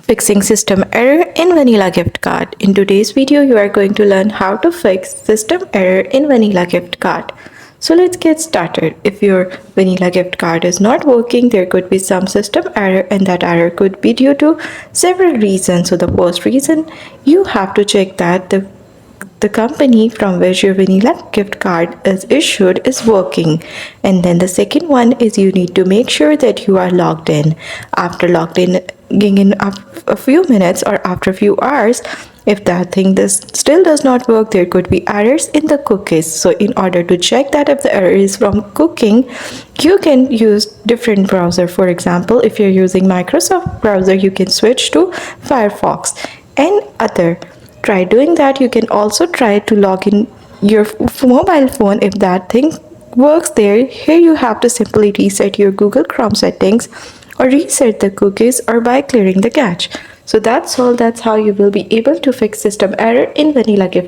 Fixing system error in Vanilla gift card. In today's video, you are going to learn how to fix system error in Vanilla gift card. So let's get started. If your Vanilla gift card is not working, there could be some system error, and that error could be due to several reasons. So the first reason, you have to check that the company from which your Vanilla gift card is issued is working. And then the second one is you need to make sure that you are logged in. After logged in a few minutes or after a few hours, if that thing still does not work, there could be errors in the cookies. So in order to check that if the error is from cooking, you can use different browser. For example, if you're using Microsoft browser, you can switch to Firefox and other. Try doing that. You can also try to log in your mobile phone. If that thing works there, here you have to simply reset your Google Chrome settings or reset the cookies or by clearing the cache. So that's all. That's how you will be able to fix system error in Vanilla gift